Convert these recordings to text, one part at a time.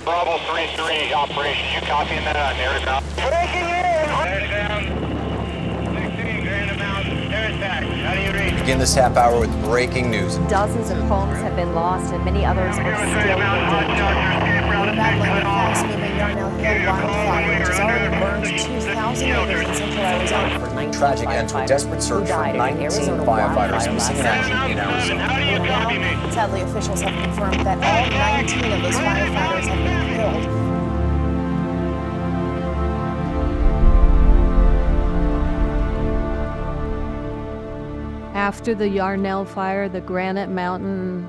Bravo 3-3 operation. You copying that on Narrative Mountain? Breaking in! Narrative down. 16 Granite Mountain. Air attack. How do you read? Begin this half hour with breaking news. Dozens of homes have been lost and many others are still in danger. We're battling the fast-moving Yarnell Hill wildfire, which has already burned 2,000 acres in central Arizona. For 19 Tragic end to a desperate search for 19 firefighters missing in action in Arizona. How do you copy me? Sadly, officials have confirmed that all 19 of those firefighters have been killed. After the Yarnell fire, the Granite Mountain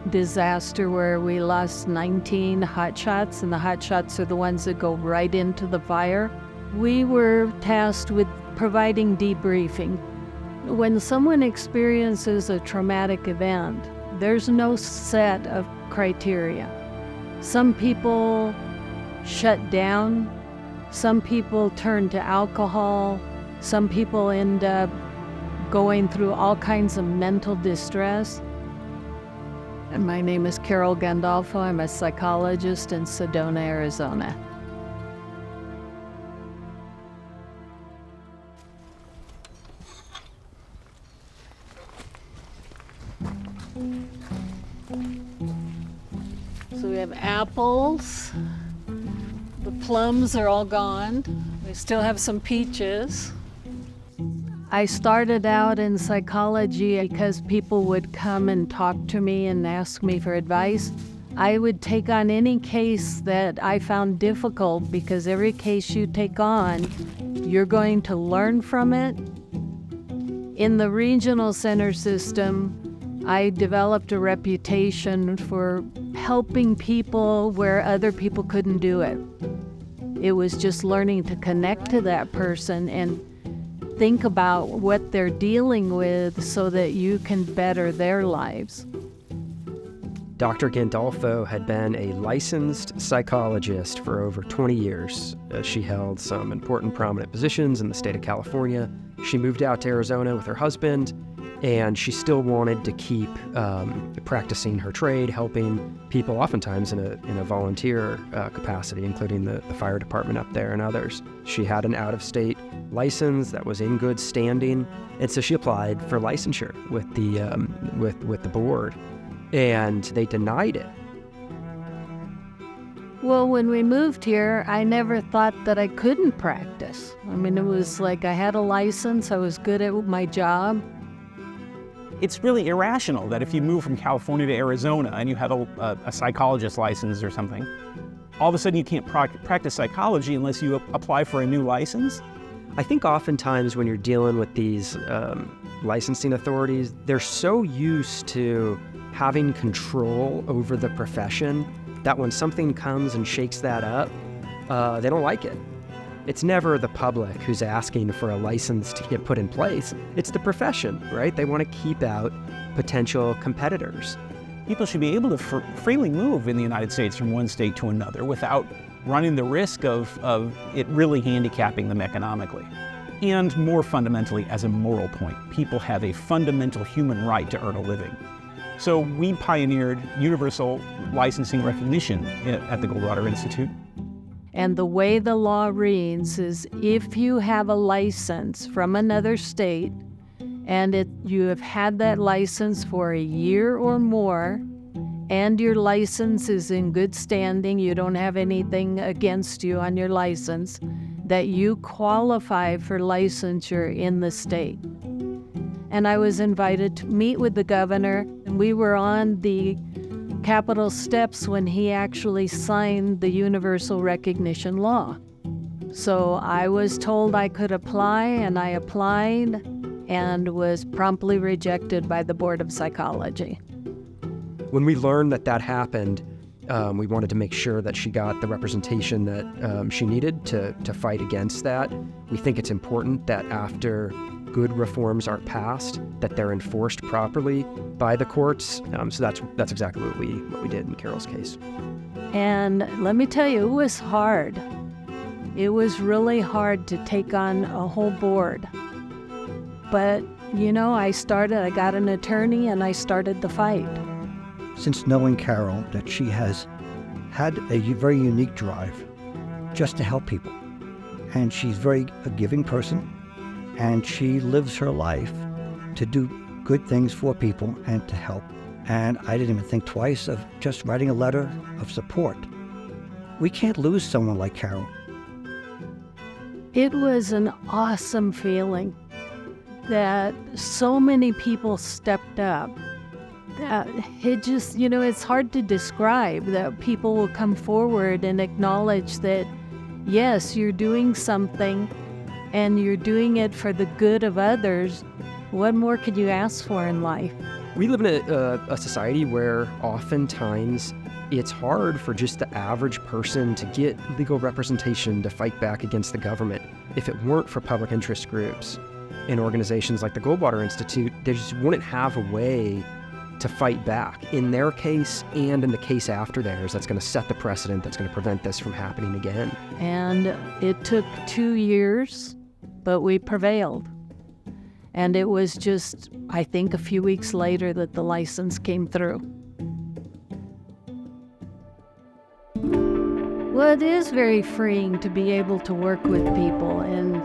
disaster where we lost 19 hotshots, and the hotshots are the ones that go right into the fire, we were tasked with providing debriefing. When someone experiences a traumatic event, there's no set of criteria. Some people shut down, some people turn to alcohol, some people end up going through all kinds of mental distress. And my name is Carol Gandolfo. I'm a psychologist in Sedona, Arizona. So we have apples. The plums are all gone. We still have some peaches. I started out in psychology because people would come and talk to me and ask me for advice. I would take on any case that I found difficult because every case you take on, you're going to learn from it. In the regional center system, I developed a reputation for helping people where other people couldn't do it. It was just learning to connect to that person and think about what they're dealing with so that you can better their lives. Dr. Gandolfo had been a licensed psychologist for over 20 years. She held some important prominent positions in the state of California. She moved out to Arizona with her husband, and she still wanted to keep practicing her trade, helping people oftentimes in a volunteer capacity, including the fire department up there and others. She had an out-of-state license that was in good standing, and so she applied for licensure with the board, and they denied it. Well, when we moved here, I never thought that I couldn't practice. I mean, it was like I had a license, I was good at my job. It's really irrational that if you move from California to Arizona and you have a psychologist license or something, all of a sudden you can't practice psychology unless you apply for a new license. I think oftentimes when you're dealing with these licensing authorities, they're so used to having control over the profession that when something comes and shakes that up, they don't like it. It's never the public who's asking for a license to get put in place. It's the profession, right? They want to keep out potential competitors. People should be able to freely move in the United States from one state to another without running the risk of it really handicapping them economically. And more fundamentally, as a moral point, people have a fundamental human right to earn a living. So we pioneered universal licensing recognition at the Goldwater Institute. And the way the law reads is if you have a license from another state and you have had that license for a year or more, and your license is in good standing, you don't have anything against you on your license, that you qualify for licensure in the state. And I was invited to meet with the governor, and we were on the Capitol steps when he actually signed the universal recognition law. So I was told I could apply, and I applied and was promptly rejected by the Board of Psychology. When we learned that happened, we wanted to make sure that she got the representation that she needed to fight against that. We think it's important that after good reforms are passed, that they're enforced properly by the courts. So that's exactly what we did in Carol's case. And let me tell you, it was hard. It was really hard to take on a whole board. But, I got an attorney and I started the fight. Since knowing Carol, that she has had a very unique drive just to help people. And she's a giving person, and she lives her life to do good things for people and to help. And I didn't even think twice of just writing a letter of support. We can't lose someone like Carol. It was an awesome feeling that so many people stepped up. That it just, it's hard to describe that people will come forward and acknowledge that, yes, you're doing something and you're doing it for the good of others. What more could you ask for in life? We live in a society where oftentimes it's hard for just the average person to get legal representation to fight back against the government. If it weren't for public interest groups and organizations like the Goldwater Institute, they just wouldn't have a way to fight back in their case and in the case after theirs that's going to set the precedent that's going to prevent this from happening again. And it took 2 years, but we prevailed. And it was just, I think, a few weeks later that the license came through. Well, it is very freeing to be able to work with people, and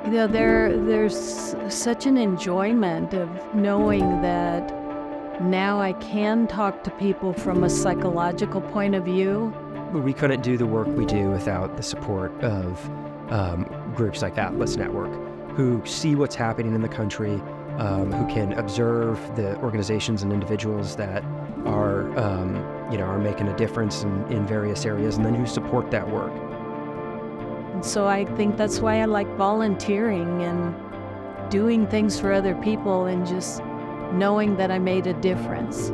there's such an enjoyment of knowing that now I can talk to people from a psychological point of view. We couldn't do the work we do without the support of groups like Atlas Network, who see what's happening in the country, who can observe the organizations and individuals that are making a difference in various areas, and then who support that work. So I think that's why I like volunteering and doing things for other people and just knowing that I made a difference.